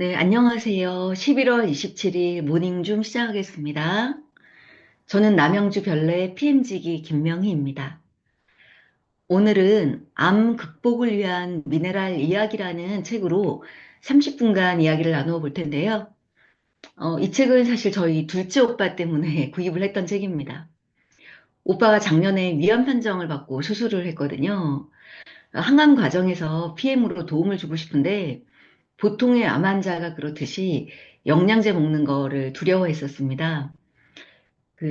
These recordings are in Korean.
네, 안녕하세요. 11월 27일 모닝줌 시작하겠습니다. 저는 남양주 별내 PM지기 김명희입니다. 오늘은 암 극복을 위한 미네랄 이야기라는 책으로 30분간 이야기를 나누어 볼 텐데요. 이 책은 사실 저희 둘째 오빠 때문에 구입을 했던 책입니다. 오빠가 작년에 위암 판정을 받고 수술을 했거든요. 항암 과정에서 PM으로 도움을 주고 싶은데 보통의 암 환자가 그렇듯이 영양제 먹는 거를 두려워했었습니다.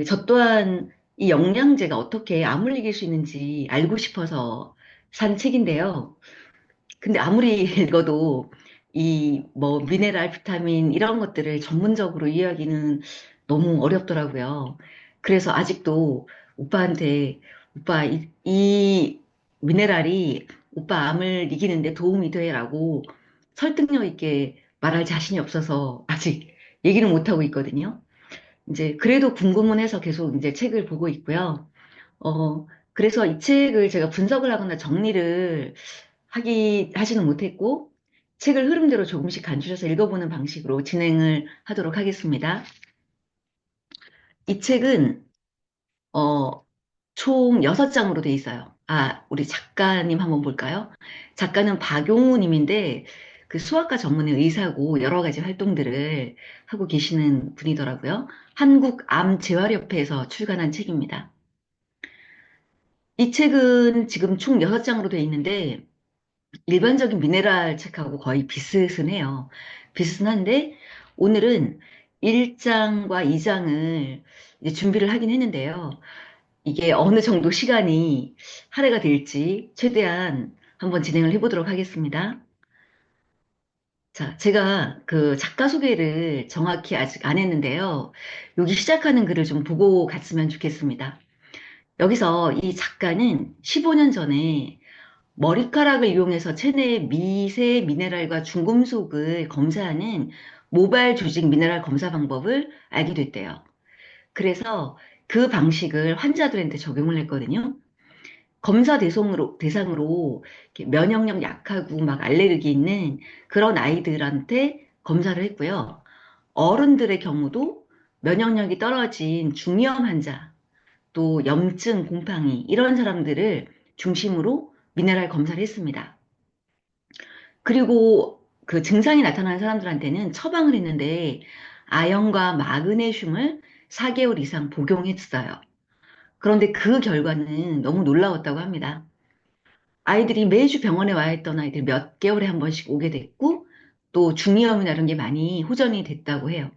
저 또한 이 영양제가 어떻게 암을 이길 수 있는지 알고 싶어서 산 책인데요. 근데 아무리 읽어도 이 뭐 미네랄, 비타민 이런 것들을 전문적으로 이해하기는 너무 어렵더라고요. 그래서 아직도 오빠한테 오빠 이 미네랄이 오빠 암을 이기는데 도움이 돼라고 설득력 있게 말할 자신이 없어서 아직 얘기는 못하고 있거든요. 이제 그래도 궁금은 해서 계속 이제 책을 보고 있고요. 그래서 이 책을 제가 분석을 하거나 정리를 하지는 못했고, 책을 흐름대로 조금씩 간주셔서 읽어보는 방식으로 진행을 하도록 하겠습니다. 이 책은, 어, 총 6장으로 돼 있어요. 아, 우리 작가님 한번 볼까요? 작가는 박용우 님인데, 그 수학과 전문의 의사고 여러 가지 활동들을 하고 계시는 분이더라고요. 한국암재활협회에서 출간한 책입니다. 이 책은 지금 총 6장으로 돼 있는데, 일반적인 미네랄 책하고 거의 비슷해요. 비슷한데, 오늘은 1장과 2장을 이제 준비를 하긴 했는데요. 이게 어느 정도 시간이 할애가 될지 최대한 한번 진행을 해보도록 하겠습니다. 자, 제가 그 작가 소개를 정확히 아직 안 했는데요. 여기 시작하는 글을 좀 보고 갔으면 좋겠습니다. 여기서 이 작가는 15년 전에 머리카락을 이용해서 체내의 미세 미네랄과 중금속을 검사하는 모발 조직 미네랄 검사 방법을 알게 됐대요. 그래서 그 방식을 환자들한테 적용을 했거든요. 검사 대상으로 이렇게 면역력 약하고 막 알레르기 있는 그런 아이들한테 검사를 했고요. 어른들의 경우도 면역력이 떨어진 중이염 환자, 또 염증, 곰팡이 이런 사람들을 중심으로 미네랄 검사를 했습니다. 그리고 그 증상이 나타나는 사람들한테는 처방을 했는데 아연과 마그네슘을 4개월 이상 복용했어요. 그런데 그 결과는 너무 놀라웠다고 합니다. 아이들이 매주 병원에 와야 했던 아이들이 몇 개월에 한 번씩 오게 됐고 또 중이염이나 이런 게 많이 호전이 됐다고 해요.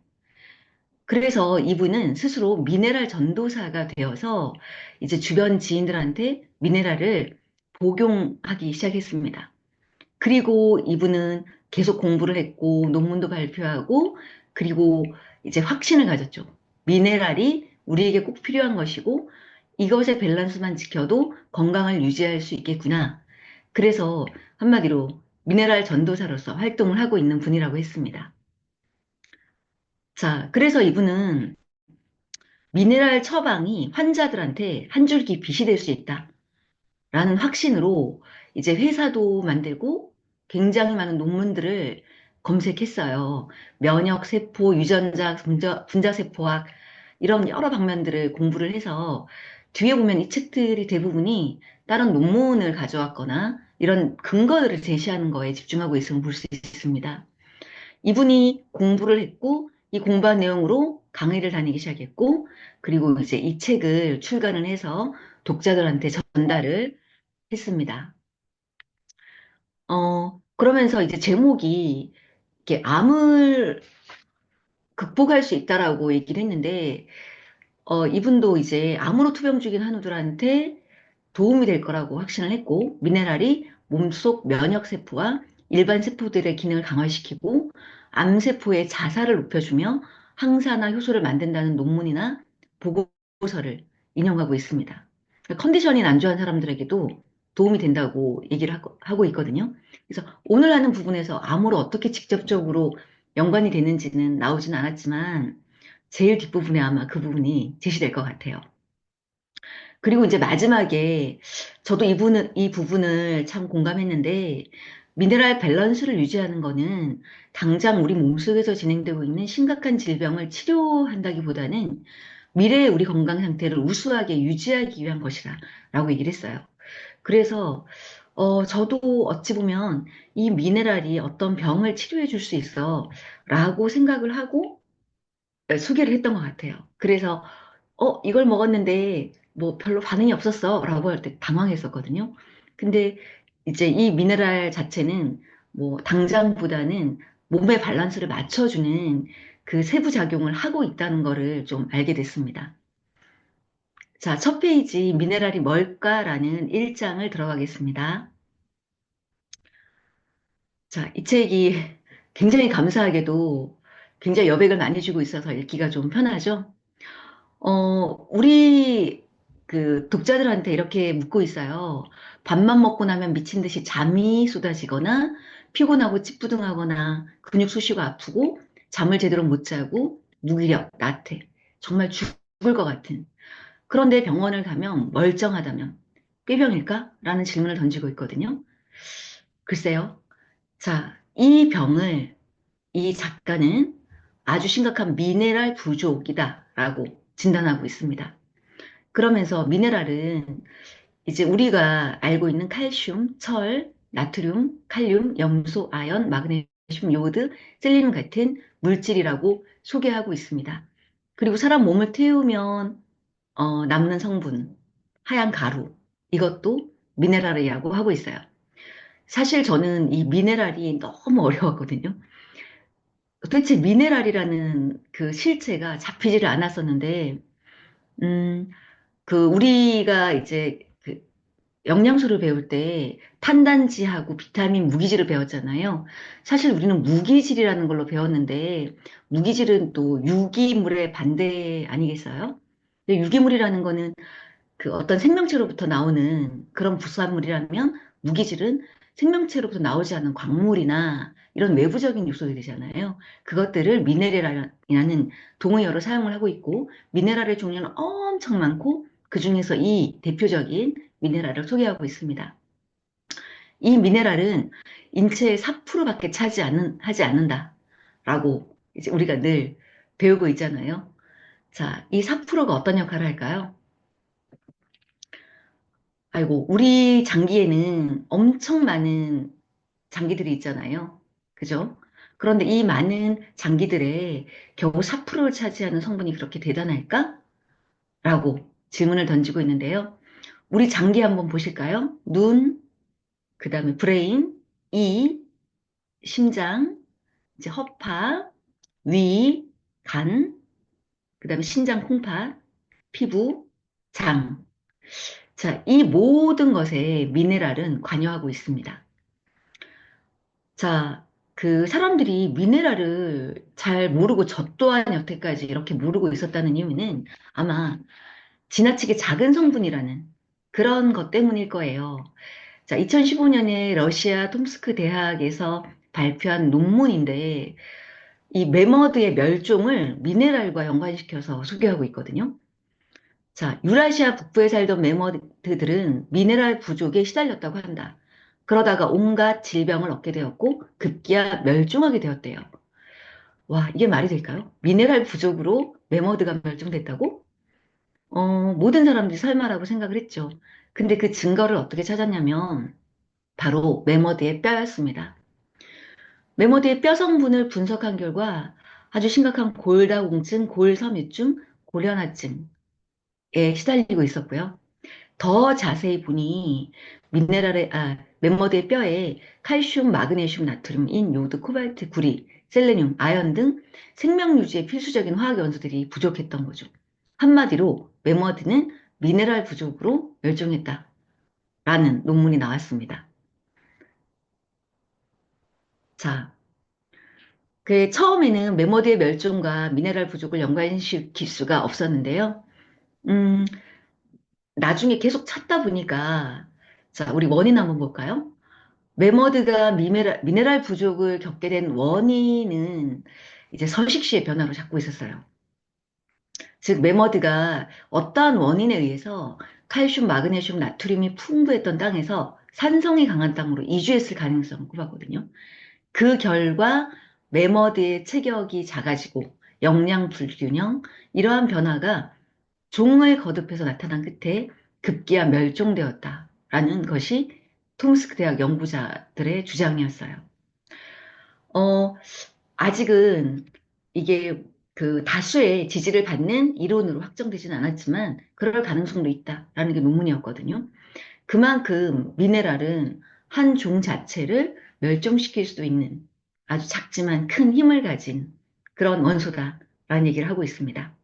그래서 이분은 스스로 미네랄 전도사가 되어서 이제 주변 지인들한테 미네랄을 복용하기 시작했습니다. 그리고 이분은 계속 공부를 했고 논문도 발표하고 그리고 이제 확신을 가졌죠. 미네랄이 우리에게 꼭 필요한 것이고 이것의 밸런스만 지켜도 건강을 유지할 수 있겠구나. 그래서 한마디로 미네랄 전도사로서 활동을 하고 있는 분이라고 했습니다. 자, 그래서 이분은 미네랄 처방이 환자들한테 한 줄기 빛이 될 수 있다라는 확신으로 이제 회사도 만들고 굉장히 많은 논문들을 검색했어요. 면역 세포, 유전자, 분자세포학 이런 여러 방면들을 공부를 해서 뒤에 보면 이 책들이 대부분이 다른 논문을 가져왔거나 이런 근거들을 제시하는 거에 집중하고 있음을 볼 수 있습니다. 이분이 공부를 했고 이 공부한 내용으로 강의를 다니기 시작했고 그리고 이제 이 책을 출간을 해서 독자들한테 전달을 했습니다. 그러면서 이제 제목이 이렇게 암을 극복할 수 있다라고 얘기를 했는데 이분도 이제 암으로 투병 중인 한우들한테 도움이 될 거라고 확신을 했고 미네랄이 몸속 면역 세포와 일반 세포들의 기능을 강화시키고 암세포의 자살을 높여주며 항산화 효소를 만든다는 논문이나 보고서를 인용하고 있습니다. 컨디션이 난조한 사람들에게도 도움이 된다고 얘기를 하고 있거든요. 그래서 오늘 하는 부분에서 암으로 어떻게 직접적으로 연관이 되는지는 나오진 않았지만 제일 뒷부분에 아마 그 부분이 제시될 것 같아요. 그리고 이제 마지막에 저도 이 부분을 참 공감했는데 미네랄 밸런스를 유지하는 거는 당장 우리 몸속에서 진행되고 있는 심각한 질병을 치료한다기보다는 미래의 우리 건강 상태를 우수하게 유지하기 위한 것이다 라고 얘기를 했어요. 그래서 저도 어찌 보면 이 미네랄이 어떤 병을 치료해 줄 수 있어 라고 생각을 하고 소개를 했던 것 같아요. 그래서 이걸 먹었는데 뭐 별로 반응이 없었어 라고 할 때 당황했었거든요. 근데 이제 이 미네랄 자체는 뭐 당장보다는 몸의 밸런스를 맞춰주는 그 세부 작용을 하고 있다는 거를 좀 알게 됐습니다. 자, 첫 페이지 미네랄이 뭘까라는 1장을 들어가겠습니다. 자, 이 책이 굉장히 감사하게도 굉장히 여백을 많이 주고 있어서 읽기가 좀 편하죠. 우리 그 독자들한테 이렇게 묻고 있어요. 밥만 먹고 나면 미친 듯이 잠이 쏟아지거나 피곤하고 찌뿌둥하거나 근육 쑤시고 아프고 잠을 제대로 못 자고 무기력, 나태, 정말 죽을 것 같은. 그런데 병원을 가면 멀쩡하다면 꾀병일까? 라는 질문을 던지고 있거든요. 글쎄요. 자, 이 병을 이 작가는 아주 심각한 미네랄 부족이다라고 진단하고 있습니다. 그러면서 미네랄은 이제 우리가 알고 있는 칼슘, 철, 나트륨, 칼륨, 염소, 아연, 마그네슘, 요오드, 셀레늄 같은 물질이라고 소개하고 있습니다. 그리고 사람 몸을 태우면 남는 성분, 하얀 가루, 이것도 미네랄이라고 하고 있어요. 사실 저는 이 미네랄이 너무 어려웠거든요. 도대체 미네랄이라는 그 실체가 잡히지를 않았었는데, 음, 그 우리가 이제 그 영양소를 배울 때 탄단지하고 비타민, 무기질을 배웠잖아요. 사실 우리는 무기질이라는 걸로 배웠는데, 무기질은 또 유기물의 반대 아니겠어요? 근데 유기물이라는 거는 그 어떤 생명체로부터 나오는 그런 부수합물이라면 무기질은 생명체로부터 나오지 않는 광물이나 이런 외부적인 요소들이 되잖아요. 그것들을 미네랄이라는 동의어로 사용을 하고 있고 미네랄의 종류는 엄청 많고 그중에서 이 대표적인 미네랄을 소개하고 있습니다. 이 미네랄은 인체의 4%밖에 하지 않는다라고 이제 우리가 늘 배우고 있잖아요. 자, 이 4%가 어떤 역할을 할까요? 아이고, 우리 장기에는 엄청 많은 장기들이 있잖아요. 그죠? 그런데 이 많은 장기들의 겨우 4%를 차지하는 성분이 그렇게 대단할까? 라고 질문을 던지고 있는데요. 우리 장기 한번 보실까요? 눈, 그 다음에 브레인, 이, 심장, 이제 허파, 위, 간, 그 다음에 신장 콩팥, 피부, 장. 자, 이 모든 것에 미네랄은 관여하고 있습니다. 자, 그 사람들이 미네랄을 잘 모르고 저 또한 여태까지 이렇게 모르고 있었다는 이유는 아마 지나치게 작은 성분이라는 그런 것 때문일 거예요. 자, 2015년에 러시아 톰스크 대학에서 발표한 논문인데 이 매머드의 멸종을 미네랄과 연관시켜서 소개하고 있거든요. 자, 유라시아 북부에 살던 매머드들은 미네랄 부족에 시달렸다고 한다. 그러다가 온갖 질병을 얻게 되었고 급기야 멸종하게 되었대요. 와, 이게 말이 될까요? 미네랄 부족으로 매머드가 멸종됐다고? 모든 사람들이 설마라고 생각을 했죠. 근데 그 증거를 어떻게 찾았냐면 바로 매머드의 뼈였습니다. 매머드의 뼈 성분을 분석한 결과 아주 심각한 골다공증, 골섬유증, 고련화증에 시달리고 있었고요. 더 자세히 보니 멤버드의 뼈에 칼슘, 마그네슘, 나트륨, 인, 요드, 코발트, 구리, 셀레늄, 아연 등 생명 유지에 필수적인 화학元素들이 부족했던 거죠. 한마디로 멤버드는 미네랄 부족으로 멸종했다라는 논문이 나왔습니다. 자, 그 처음에는 멤버드의 멸종과 미네랄 부족을 연관시킬 수가 없었는데요. 음, 나중에 계속 찾다 보니까 자, 우리 원인 한번 볼까요? 메머드가 미네랄 부족을 겪게 된 원인은 이제 서식시의 변화로 잡고 있었어요. 즉, 메머드가 어떠한 원인에 의해서 칼슘, 마그네슘, 나트륨이 풍부했던 땅에서 산성이 강한 땅으로 이주했을 가능성을 꼽았거든요. 그 결과 매머드의 체격이 작아지고 영양 불균형, 이러한 변화가 종을 거듭해서 나타난 끝에 급기야 멸종되었다라는 것이 톰스크 대학 연구자들의 주장이었어요. 어, 아직은 이게 그 다수의 지지를 받는 이론으로 확정되지는 않았지만 그럴 가능성도 있다라는 게 논문이었거든요. 그만큼 미네랄은 한 종 자체를 멸종시킬 수도 있는 아주 작지만 큰 힘을 가진 그런 원소다라는 얘기를 하고 있습니다.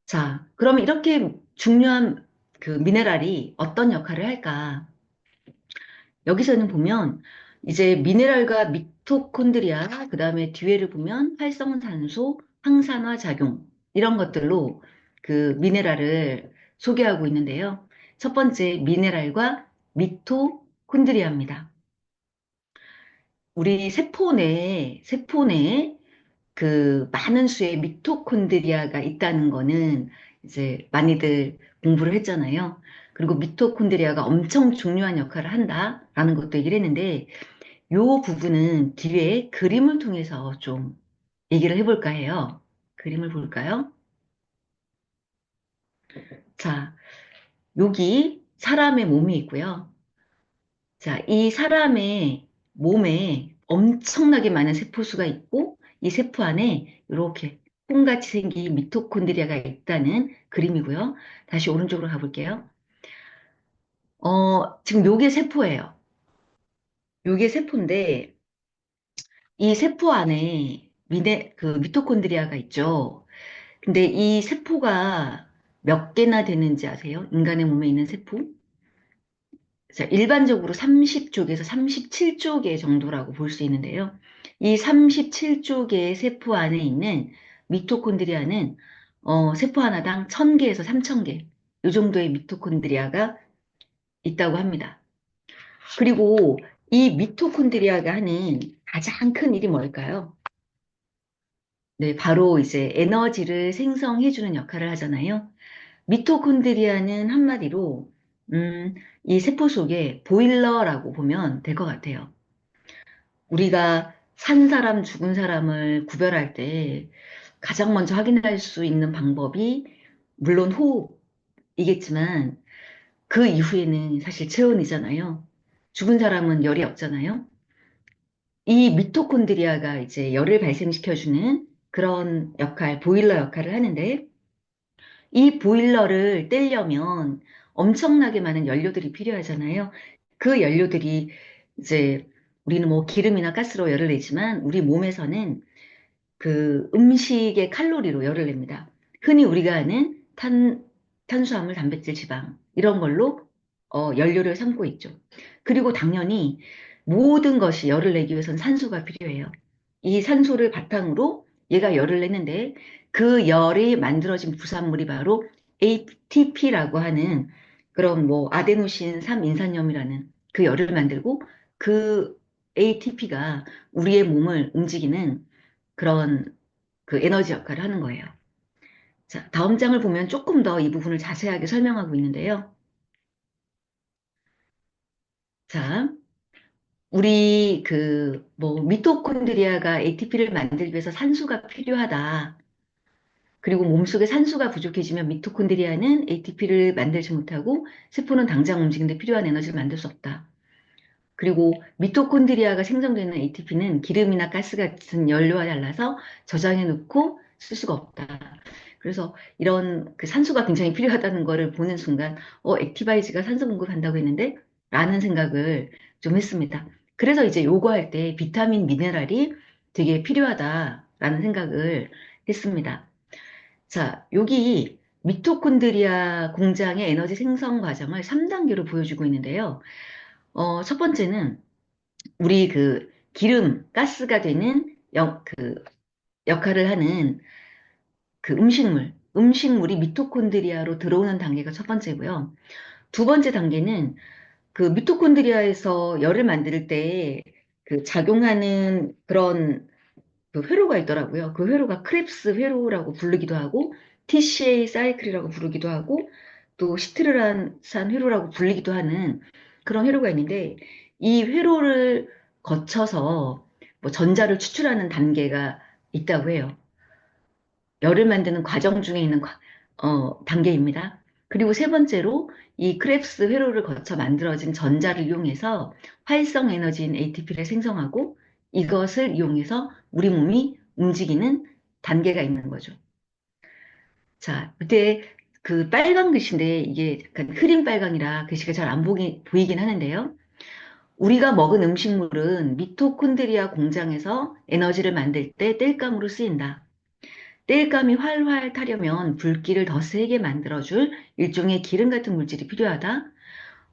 자, 그럼 이렇게 중요한 그 미네랄이 어떤 역할을 할까? 여기서는 보면 이제 미네랄과 미토콘드리아, 그 다음에 뒤에를 보면 활성산소, 항산화 작용, 이런 것들로 그 미네랄을 소개하고 있는데요. 첫 번째 미네랄과 미토콘드리아입니다. 우리 세포내에 그 많은 수의 미토콘드리아가 있다는 거는 이제 많이들 공부를 했잖아요. 그리고 미토콘드리아가 엄청 중요한 역할을 한다라는 것도 얘기를 했는데 이 부분은 뒤에 그림을 통해서 좀 얘기를 해볼까 해요. 그림을 볼까요? 자, 여기 사람의 몸이 있고요. 자, 이 사람의 몸에 엄청나게 많은 세포수가 있고 이 세포 안에 이렇게 콩같이 생긴 미토콘드리아가 있다는 그림이고요. 다시 오른쪽으로 가볼게요. 지금 요게 세포예요. 요게 세포인데 이 세포 안에 그 미토콘드리아가 있죠. 근데 이 세포가 몇 개나 되는지 아세요? 인간의 몸에 있는 세포? 자, 일반적으로 30쪽에서 37조 개 정도라고 볼 수 있는데요. 이 37조 개의 세포 안에 있는 미토콘드리아는 세포 하나당 1000개에서 3000개, 이 정도의 미토콘드리아가 있다고 합니다. 그리고 이 미토콘드리아가 하는 가장 큰 일이 뭘까요? 네, 바로 이제 에너지를 생성해주는 역할을 하잖아요. 미토콘드리아는 한마디로, 음, 이 세포 속에 보일러라고 보면 될 것 같아요. 우리가 산 사람, 죽은 사람을 구별할 때 가장 먼저 확인할 수 있는 방법이 물론 호흡이겠지만 그 이후에는 사실 체온이잖아요. 죽은 사람은 열이 없잖아요. 이 미토콘드리아가 이제 열을 발생시켜주는 그런 역할, 보일러 역할을 하는데 이 보일러를 떼려면 엄청나게 많은 연료들이 필요하잖아요. 그 연료들이 이제 우리는 뭐 기름이나 가스로 열을 내지만 우리 몸에서는 그 음식의 칼로리로 열을 냅니다. 흔히 우리가 아는 탄수화물, 단백질, 지방 이런 걸로 연료를 삼고 있죠. 그리고 당연히 모든 것이 열을 내기 위해선 산소가 필요해요. 이 산소를 바탕으로 얘가 열을 내는데 그 열이 만들어진 부산물이 바로 ATP라고 하는 그런 뭐 아데노신 3인산염이라는 그 열을 만들고 그 ATP가 우리의 몸을 움직이는 그런 그 에너지 역할을 하는 거예요. 자, 다음 장을 보면 조금 더 이 부분을 자세하게 설명하고 있는데요. 자, 우리 그 뭐 미토콘드리아가 ATP를 만들기 위해서 산소가 필요하다. 그리고 몸속에 산소가 부족해지면 미토콘드리아는 ATP를 만들지 못하고 세포는 당장 움직이는데 필요한 에너지를 만들 수 없다. 그리고 미토콘드리아가 생성되는 ATP는 기름이나 가스 같은 연료와 달라서 저장해 놓고 쓸 수가 없다. 그래서 이런 그 산소가 굉장히 필요하다는 거를 보는 순간, 액티바이즈가 산소 공급한다고 했는데? 라는 생각을 좀 했습니다. 그래서 이제 요거 할 때 비타민, 미네랄이 되게 필요하다라는 생각을 했습니다. 자, 여기 미토콘드리아 공장의 에너지 생성 과정을 3단계로 보여주고 있는데요. 첫 번째는 우리 그 기름, 가스가 되는 그 역할을 하는 그 음식물이 미토콘드리아로 들어오는 단계가 첫 번째고요. 두 번째 단계는 그 미토콘드리아에서 열을 만들 때 그 작용하는 그런 그 회로가 있더라고요. 그 회로가 크랩스 회로라고 부르기도 하고 TCA 사이클이라고 부르기도 하고 또 시트르란산 회로라고 불리기도 하는 그런 회로가 있는데 이 회로를 거쳐서 뭐 전자를 추출하는 단계가 있다고 해요. 열을 만드는 과정 중에 있는 단계입니다. 그리고 세 번째로 이 크랩스 회로를 거쳐 만들어진 전자를 이용해서 활성 에너지인 ATP를 생성하고 이것을 이용해서 우리 몸이 움직이는 단계가 있는 거죠. 자, 그때 그 빨간 글씨인데 이게 약간 흐린 빨강이라 글씨가 잘 안 보이긴 하는데요. 우리가 먹은 음식물은 미토콘드리아 공장에서 에너지를 만들 때 땔감으로 쓰인다. 땔감이 활활 타려면 불길을 더 세게 만들어줄 일종의 기름 같은 물질이 필요하다.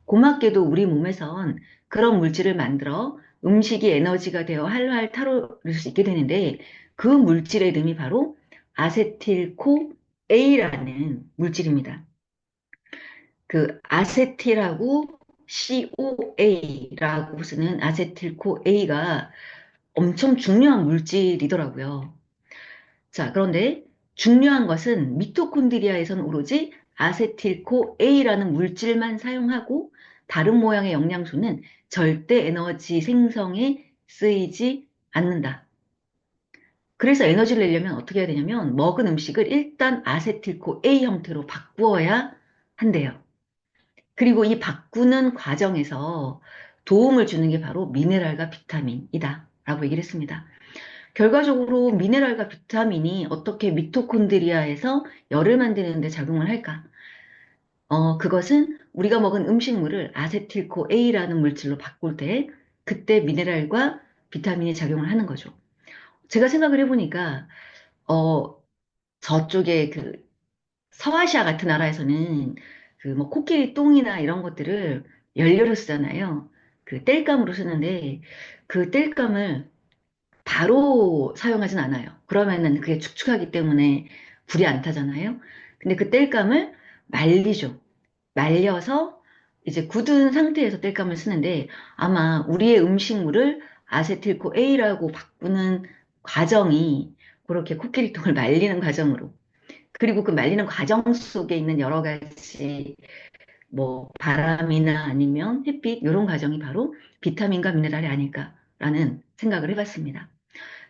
고맙게도 우리 몸에선 그런 물질을 만들어 음식이 에너지가 되어 활활 타오를 수 있게 되는데 그 물질의 이름이 바로 아세틸코A라는 물질입니다. 그 아세틸하고 COA라고 쓰는 아세틸코A가 엄청 중요한 물질이더라고요. 자, 그런데 중요한 것은 미토콘드리아에선 오로지 아세틸코A라는 물질만 사용하고 다른 모양의 영양소는 절대 에너지 생성에 쓰이지 않는다. 그래서 에너지를 내려면 어떻게 해야 되냐면 먹은 음식을 일단 아세틸코A 형태로 바꾸어야 한대요. 그리고 이 바꾸는 과정에서 도움을 주는 게 바로 미네랄과 비타민이다. 라고 얘기를 했습니다. 결과적으로 미네랄과 비타민이 어떻게 미토콘드리아에서 열을 만드는 데 작용을 할까? 그것은 우리가 먹은 음식물을 아세틸코A라는 물질로 바꿀 때 그때 미네랄과 비타민이 작용을 하는 거죠. 제가 생각을 해보니까 어, 저쪽에 그 서아시아 같은 나라에서는 그 뭐 코끼리 똥이나 이런 것들을 연료로 쓰잖아요. 그 땔감으로 쓰는데 그 땔감을 바로 사용하진 않아요. 그러면은 그게 축축하기 때문에 불이 안 타잖아요. 근데 그 땔감을 말리죠. 말려서 이제 굳은 상태에서 땔감을 쓰는데 아마 우리의 음식물을 아세틸코A라고 바꾸는 과정이 그렇게 코끼리똥을 말리는 과정으로 그리고 그 말리는 과정 속에 있는 여러 가지 뭐 바람이나 아니면 햇빛 이런 과정이 바로 비타민과 미네랄이 아닐까라는 생각을 해봤습니다.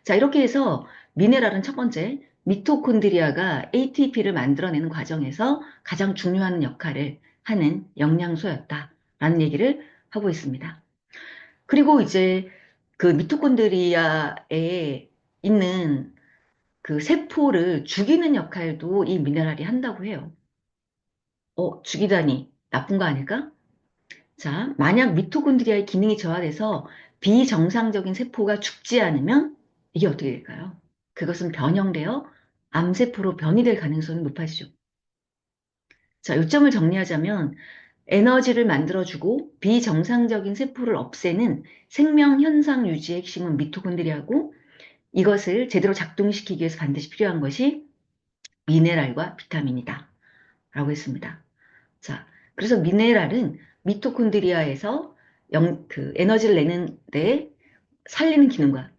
자, 이렇게 해서 미네랄은 첫 번째, 미토콘드리아가 ATP를 만들어내는 과정에서 가장 중요한 역할을 하는 영양소였다라는 얘기를 하고 있습니다. 그리고 이제 그 미토콘드리아에 있는 그 세포를 죽이는 역할도 이 미네랄이 한다고 해요. 죽이다니 나쁜 거 아닐까? 자, 만약 미토콘드리아의 기능이 저하돼서 비정상적인 세포가 죽지 않으면 이게 어떻게 될까요? 그것은 변형되어 암세포로 변이될 가능성이 높아지죠. 자, 요점을 정리하자면 에너지를 만들어주고 비정상적인 세포를 없애는 생명 현상 유지의 핵심은 미토콘드리아고 이것을 제대로 작동시키기 위해서 반드시 필요한 것이 미네랄과 비타민이다. 라고 했습니다. 자, 그래서 미네랄은 미토콘드리아에서 그 에너지를 내는데 살리는 기능과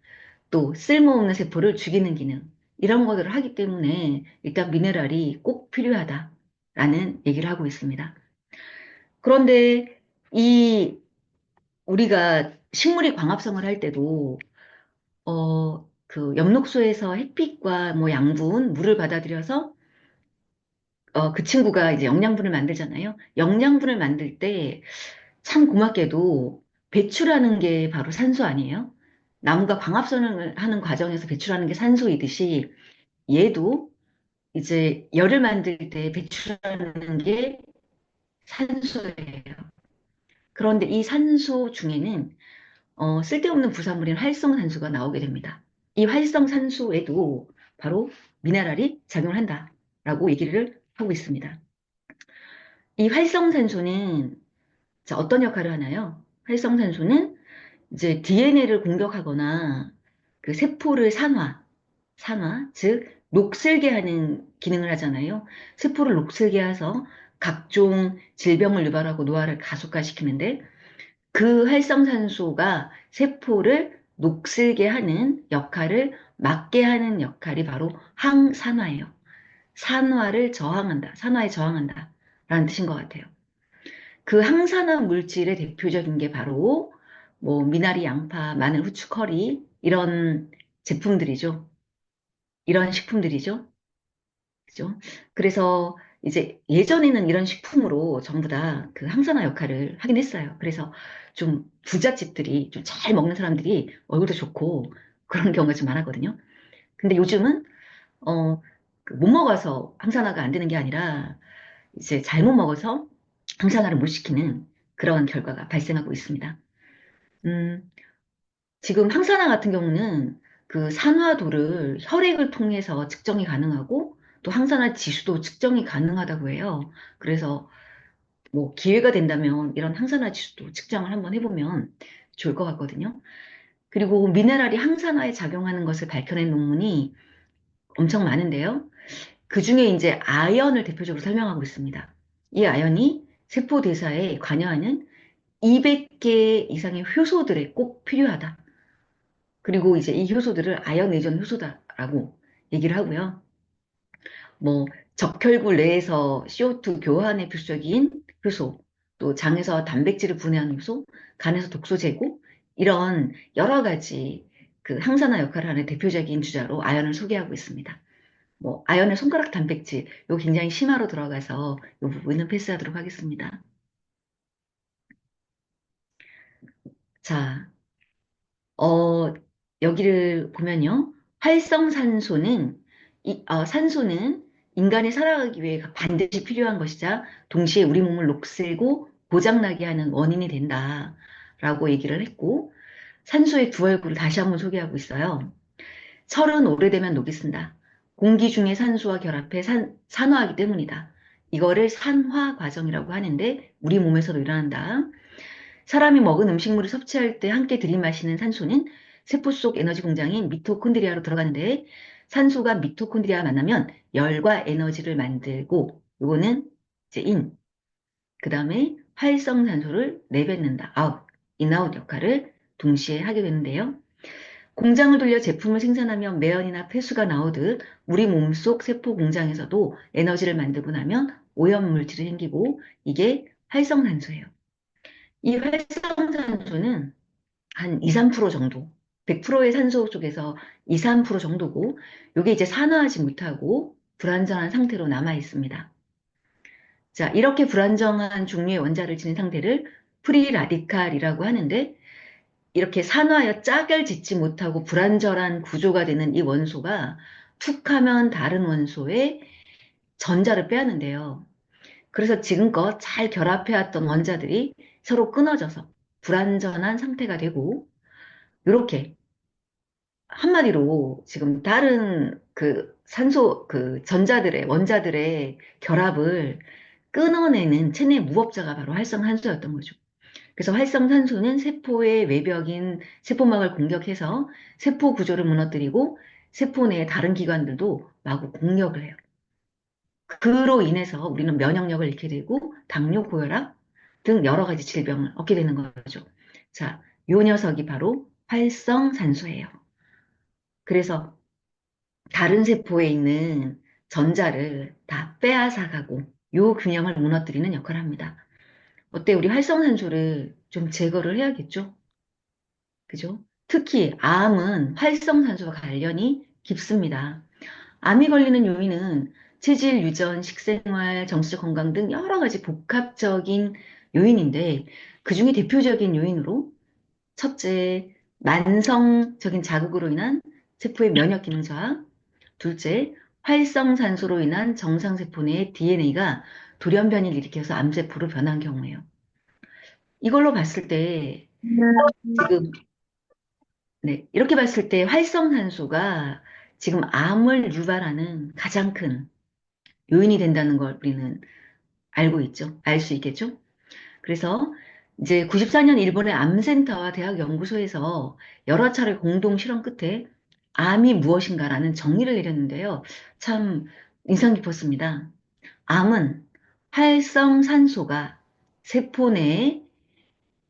또 쓸모없는 세포를 죽이는 기능, 이런 것들을 하기 때문에 일단 미네랄이 꼭 필요하다라는 얘기를 하고 있습니다. 그런데 이 우리가 식물이 광합성을 할 때도 그 엽록소에서 햇빛과 뭐 양분, 물을 받아들여서 그 친구가 이제 영양분을 만들잖아요. 영양분을 만들 때 참 고맙게도 배출하는 게 바로 산소 아니에요? 나무가 광합성을 하는 과정에서 배출하는 게 산소이듯이 얘도 이제 열을 만들 때 배출하는 게 산소예요. 그런데 이 산소 중에는 쓸데없는 부산물인 활성산소가 나오게 됩니다. 이 활성산소에도 바로 미네랄이 작용을 한다라고 얘기를 하고 있습니다. 이 활성산소는 자, 어떤 역할을 하나요? 활성산소는 이제 DNA를 공격하거나 그 세포를 즉 녹슬게 하는 기능을 하잖아요. 세포를 녹슬게 해서 각종 질병을 유발하고 노화를 가속화시키는데 그 활성산소가 세포를 녹슬게 하는 역할을 막게 하는 역할이 바로 항산화예요. 산화에 저항한다. 라는 뜻인 것 같아요. 그 항산화 물질의 대표적인 게 바로 뭐 미나리, 양파, 마늘, 후추, 커리 이런 제품들이죠. 이런 식품들이죠. 그죠? 그래서 이제 예전에는 이런 식품으로 전부 다 그 항산화 역할을 하긴 했어요. 그래서 좀 부잣집들이 좀 잘 먹는 사람들이 얼굴도 좋고 그런 경우가 좀 많았거든요. 근데 요즘은 어, 그못 먹어서 항산화가 안 되는 게 아니라 이제 잘못 먹어서 항산화를 못 시키는 그런 결과가 발생하고 있습니다. 음, 지금 항산화 같은 경우는 그 산화도를 혈액을 통해서 측정이 가능하고 또 항산화 지수도 측정이 가능하다고 해요. 그래서 뭐 기회가 된다면 이런 항산화 지수도 측정을 한번 해보면 좋을 것 같거든요. 그리고 미네랄이 항산화에 작용하는 것을 밝혀낸 논문이 엄청 많은데요. 그 중에 이제 아연을 대표적으로 설명하고 있습니다. 이 아연이 세포 대사에 관여하는 200개 이상의 효소들에 꼭 필요하다. 그리고 이제 이 효소들을 아연 의존 효소다라고 얘기를 하고요. 뭐 적혈구 내에서 CO2 교환의 필수적인 효소, 또 장에서 단백질을 분해하는 효소, 간에서 독소 제고 이런 여러 가지 그 항산화 역할을 하는 대표적인 주자로 아연을 소개하고 있습니다. 뭐 아연의 손가락 단백질, 이거 굉장히 심화로 들어가서 이 부분은 패스하도록 하겠습니다. 자, 어, 여기를 보면요. 활성산소는, 산소는 인간이 살아가기 위해 반드시 필요한 것이자 동시에 우리 몸을 녹슬고 고장나게 하는 원인이 된다. 라고 얘기를 했고, 산소의 두 얼굴을 다시 한번 소개하고 있어요. 철은 오래되면 녹이 쓴다. 공기 중에 산소와 결합해 산화하기 때문이다. 이거를 산화 과정이라고 하는데, 우리 몸에서도 일어난다. 사람이 먹은 음식물을 섭취할 때 함께 들이마시는 산소는 세포 속 에너지 공장인 미토콘드리아로 들어가는데 산소가 미토콘드리아 만나면 열과 에너지를 만들고 요거는 이제 인. 그 다음에 활성산소를 내뱉는다. 아웃. 인아웃 역할을 동시에 하게 되는데요. 공장을 돌려 제품을 생산하면 매연이나 폐수가 나오듯 우리 몸속 세포 공장에서도 에너지를 만들고 나면 오염물질이 생기고 이게 활성산소예요. 이 활성산소는 한 2, 3% 정도, 100%의 산소 속에서 2, 3% 정도고, 이게 이제 산화하지 못하고 불안정한 상태로 남아 있습니다. 자, 이렇게 불안정한 종류의 원자를 지닌 상태를 프리라디칼이라고 하는데, 이렇게 산화하여 짝을 짓지 못하고 불안정한 구조가 되는 이 원소가 툭 하면 다른 원소의 전자를 빼앗는데요. 그래서 지금껏 잘 결합해왔던 원자들이 서로 끊어져서 불완전한 상태가 되고, 이렇게 한마디로 지금 다른 그 산소, 그 전자들의, 원자들의 결합을 끊어내는 체내 무법자가 바로 활성산소였던 거죠. 그래서 활성산소는 세포의 외벽인 세포막을 공격해서 세포 구조를 무너뜨리고 세포 내의 다른 기관들도 마구 공격을 해요. 그로 인해서 우리는 면역력을 잃게 되고 당뇨, 고혈압 등 여러 가지 질병을 얻게 되는 거죠. 자, 요 녀석이 바로 활성산소예요. 그래서 다른 세포에 있는 전자를 다 빼앗아가고 요 균형을 무너뜨리는 역할을 합니다. 어때? 우리 활성산소를 좀 제거를 해야겠죠? 그죠? 특히 암은 활성산소와 관련이 깊습니다. 암이 걸리는 요인은 체질 유전, 식생활, 정신적 건강 등 여러 가지 복합적인 요인인데 그 중에 대표적인 요인으로 첫째, 만성적인 자극으로 인한 세포의 면역 기능 저하, 둘째, 활성산소로 인한 정상세포 내의 DNA가 돌연변이를 일으켜서 암세포로 변한 경우예요. 이걸로 봤을 때 지금 네, 이렇게 봤을 때 활성산소가 지금 암을 유발하는 가장 큰 요인이 된다는 걸 우리는 알고 있죠. 알 수 있겠죠. 그래서 이제 94년 일본의 암센터와 대학 연구소에서 여러 차례 공동 실험 끝에 암이 무엇인가라는 정의를 내렸는데요. 참 인상 깊었습니다. 암은 활성산소가 세포 내에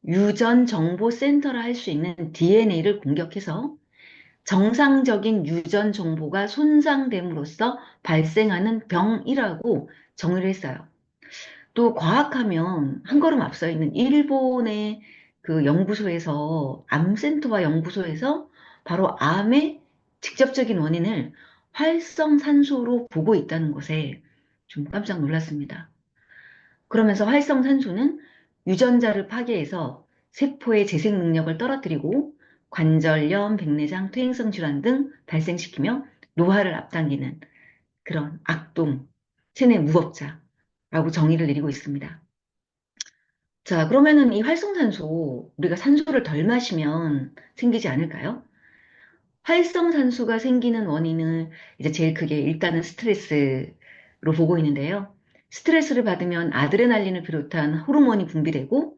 유전 정보 센터라 할 수 있는 DNA를 공격해서 정상적인 유전 정보가 손상됨으로써 발생하는 병이라고 정의를 했어요. 또 과학하면 한 걸음 앞서 있는 일본의 그 연구소에서, 암센터와 연구소에서 바로 암의 직접적인 원인을 활성산소로 보고 있다는 것에 좀 깜짝 놀랐습니다. 그러면서 활성산소는 유전자를 파괴해서 세포의 재생 능력을 떨어뜨리고 관절염, 백내장, 퇴행성 질환 등 발생시키며 노화를 앞당기는 그런 악동, 체내 무법자라고 정의를 내리고 있습니다. 자, 그러면은 이 활성산소, 우리가 산소를 덜 마시면 생기지 않을까요? 활성산소가 생기는 원인은 이제 제일 크게 일단은 스트레스로 보고 있는데요. 스트레스를 받으면 아드레날린을 비롯한 호르몬이 분비되고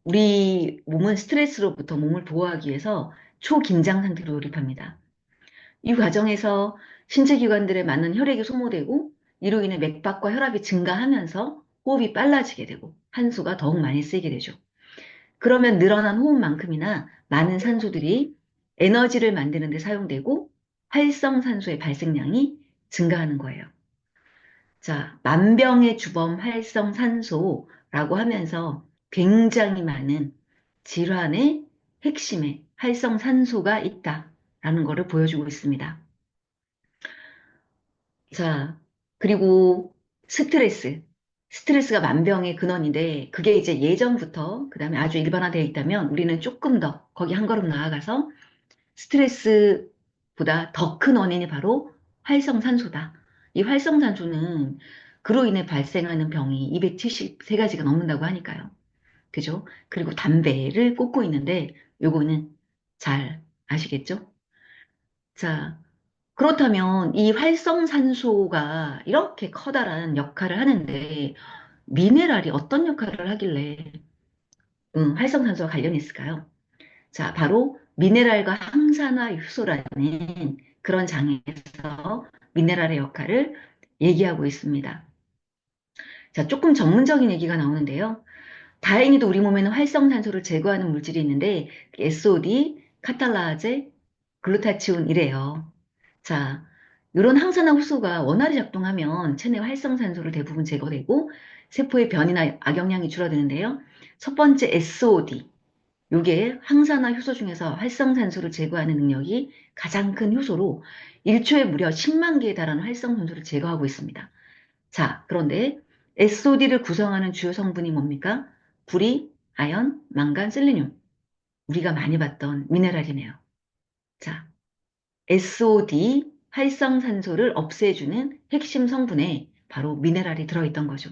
우리 몸은 스트레스로부터 몸을 보호하기 위해서 초긴장 상태로 돌입합니다. 이 과정에서 신체 기관들에 많은 혈액이 소모되고 이로 인해 맥박과 혈압이 증가하면서 호흡이 빨라지게 되고 한수가 더욱 많이 쓰이게 되죠. 그러면 늘어난 호흡만큼이나 많은 산소들이 에너지를 만드는 데 사용되고 활성산소의 발생량이 증가하는 거예요. 자, 만병의 주범 활성산소라고 하면서 굉장히 많은 질환의 핵심에 활성산소가 있다라는 것을 보여주고 있습니다. 자, 그리고 스트레스. 스트레스가 만병의 근원인데 그게 이제 예전부터 그다음에 아주 일반화되어 있다면 우리는 조금 더 거기 한 걸음 나아가서 스트레스보다 더 큰 원인이 바로 활성산소다. 이 활성산소는 그로 인해 발생하는 병이 273가지가 넘는다고 하니까요. 그죠? 그리고 담배를 꽂고 있는데 요거는 잘 아시겠죠? 자, 그렇다면 이 활성산소가 이렇게 커다란 역할을 하는데 미네랄이 어떤 역할을 하길래 활성산소와 관련이 있을까요? 자, 바로 미네랄과 항산화 효소라는 그런 장에서 미네랄의 역할을 얘기하고 있습니다. 자, 조금 전문적인 얘기가 나오는데요. 다행히도 우리 몸에는 활성산소를 제거하는 물질이 있는데 SOD, 카탈라제, 글루타치온이래요. 자, 이런 항산화 효소가 원활히 작동하면 체내 활성산소를 대부분 제거되고 세포의 변이나 악영향이 줄어드는데요. 첫 번째 SOD, 요게 항산화 효소 중에서 활성산소를 제거하는 능력이 가장 큰 효소로 1초에 무려 10만 개에 달하는 활성산소를 제거하고 있습니다. 자, 그런데 SOD를 구성하는 주요 성분이 뭡니까? 구리, 아연, 망간, 셀레늄. 우리가 많이 봤던 미네랄이네요. 자, SOD 활성산소를 없애주는 핵심 성분에 바로 미네랄이 들어있던 거죠.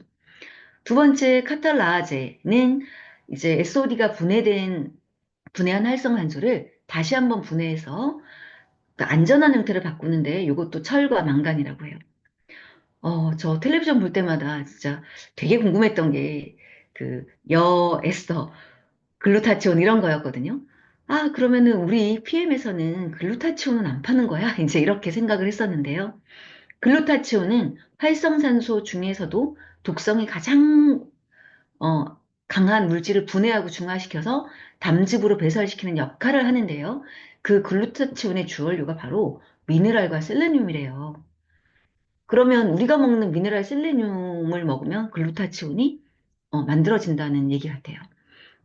두 번째 카탈라제는 이제 SOD가 분해한 활성산소를 다시 한번 분해해서 그 안전한 형태를 바꾸는데 이것도 철과 망간이라고 해요. 저 텔레비전 볼 때마다 진짜 되게 궁금했던 게 그 에스터, 글루타치온 이런 거였거든요. 아, 그러면은 우리 PM에서는 글루타치온은 안 파는 거야? 이제 이렇게 생각을 했었는데요. 글루타치온은 활성산소 중에서도 독성이 가장 어, 강한 물질을 분해하고 중화시켜서 담즙으로 배설시키는 역할을 하는데요. 그 글루타치온의 주원료가 바로 미네랄과 셀레늄이래요. 그러면 우리가 먹는 미네랄 셀레늄을 먹으면 글루타치온이 만들어진다는 얘기 같아요.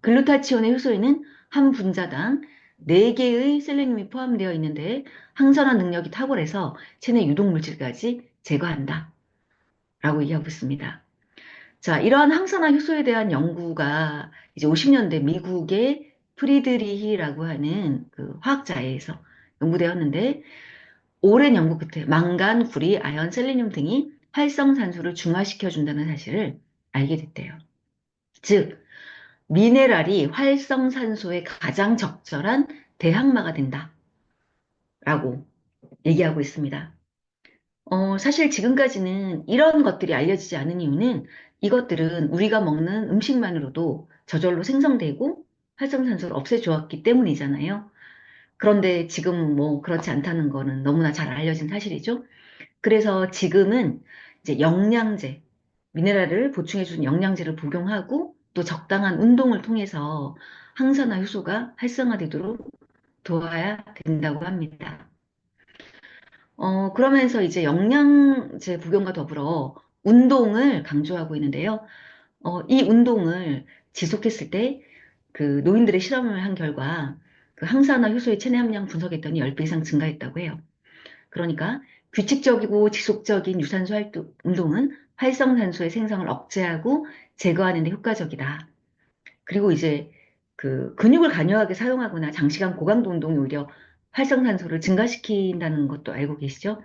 글루타치온의 효소에는 한 분자당 4개의 셀레늄이 포함되어 있는데 항산화 능력이 탁월해서 체내 유독물질까지 제거한다. 라고 얘기하고 있습니다. 자, 이러한 항산화 효소에 대한 연구가 이제 50년대 미국의 프리드리히라고 하는 그 화학자에 의해서 연구되었는데 오랜 연구 끝에 망간, 구리, 아연, 셀레늄 등이 활성산소를 중화시켜 준다는 사실을 알게 됐대요. 즉, 미네랄이 활성산소에 가장 적절한 대항마가 된다라고 얘기하고 있습니다. 사실 지금까지는 이런 것들이 알려지지 않은 이유는 이것들은 우리가 먹는 음식만으로도 저절로 생성되고 활성산소를 없애주었기 때문이잖아요. 그런데 지금 뭐 그렇지 않다는 거는 너무나 잘 알려진 사실이죠. 그래서 지금은 이제 영양제, 미네랄을 보충해주는 영양제를 복용하고 또 적당한 운동을 통해서 항산화 효소가 활성화되도록 도와야 된다고 합니다. 그러면서 이제 영양제 복용과 더불어 운동을 강조하고 있는데요. 이 운동을 지속했을 때 그 노인들의 실험을 한 결과 그 항산화 효소의 체내 함량 분석했더니 10배 이상 증가했다고 해요. 그러니까 규칙적이고 지속적인 유산소 활동, 운동은 활성산소의 생성을 억제하고 제거하는 데 효과적이다. 그리고 이제 그 근육을 간요하게 사용하거나 장시간 고강도 운동이 오히려 활성산소를 증가시킨다는 것도 알고 계시죠?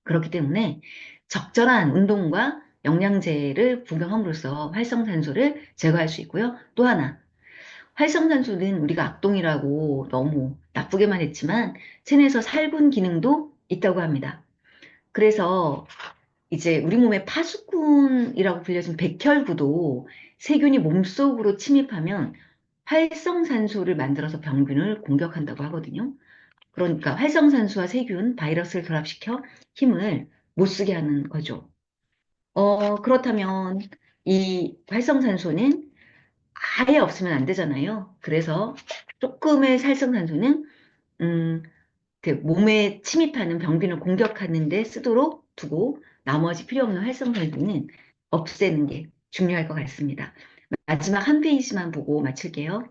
그렇기 때문에 적절한 운동과 영양제를 복용함으로써 활성산소를 제거할 수 있고요. 또 하나, 활성산소는 우리가 악동이라고 너무 나쁘게만 했지만 체내에서 살균 기능도 있다고 합니다. 그래서 이제 우리 몸의 파수꾼이라고 불려진 백혈구도 세균이 몸속으로 침입하면 활성산소를 만들어서 병균을 공격한다고 하거든요. 그러니까 활성산소와 세균, 바이러스를 결합시켜 힘을 못 쓰게 하는 거죠. 그렇다면 이 활성산소는 아예 없으면 안 되잖아요. 그래서 조금의 활성산소는 음, 그 몸에 침입하는 병균을 공격하는 데 쓰도록 두고 나머지 필요 없는 활성산소는 없애는 게 중요할 것 같습니다. 마지막 한 페이지만 보고 마칠게요.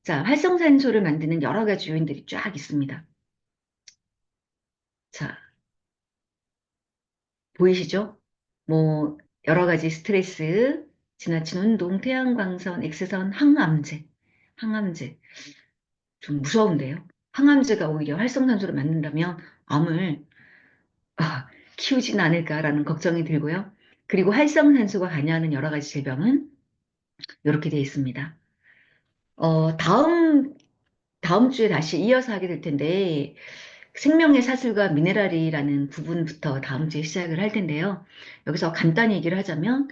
자, 활성산소를 만드는 여러 가지 요인들이 쫙 있습니다. 자, 보이시죠? 뭐, 여러 가지 스트레스, 지나친 운동, 태양광선, X선, 항암제. 항암제. 좀 무서운데요. 항암제가 오히려 활성산소를 만든다면 암을 키우진 않을까라는 걱정이 들고요. 그리고 활성산소가 관여하는 여러 가지 질병은 이렇게 되어 있습니다. 다음 주에 다시 이어서 하게 될 텐데, 생명의 사슬과 미네랄이라는 부분부터 다음 주에 시작을 할 텐데요. 여기서 간단히 얘기를 하자면,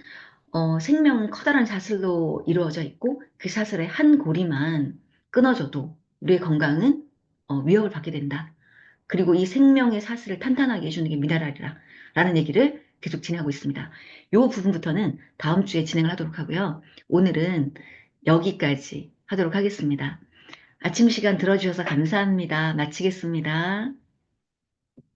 생명은 커다란 사슬로 이루어져 있고, 그 사슬의 한 고리만 끊어져도 우리의 건강은 위협을 받게 된다. 그리고 이 생명의 사슬을 탄탄하게 해주는 게 미네랄이라 라는 얘기를 계속 진행하고 있습니다. 이 부분부터는 다음 주에 진행을 하도록 하고요. 오늘은 여기까지 하도록 하겠습니다. 아침 시간 들어주셔서 감사합니다. 마치겠습니다.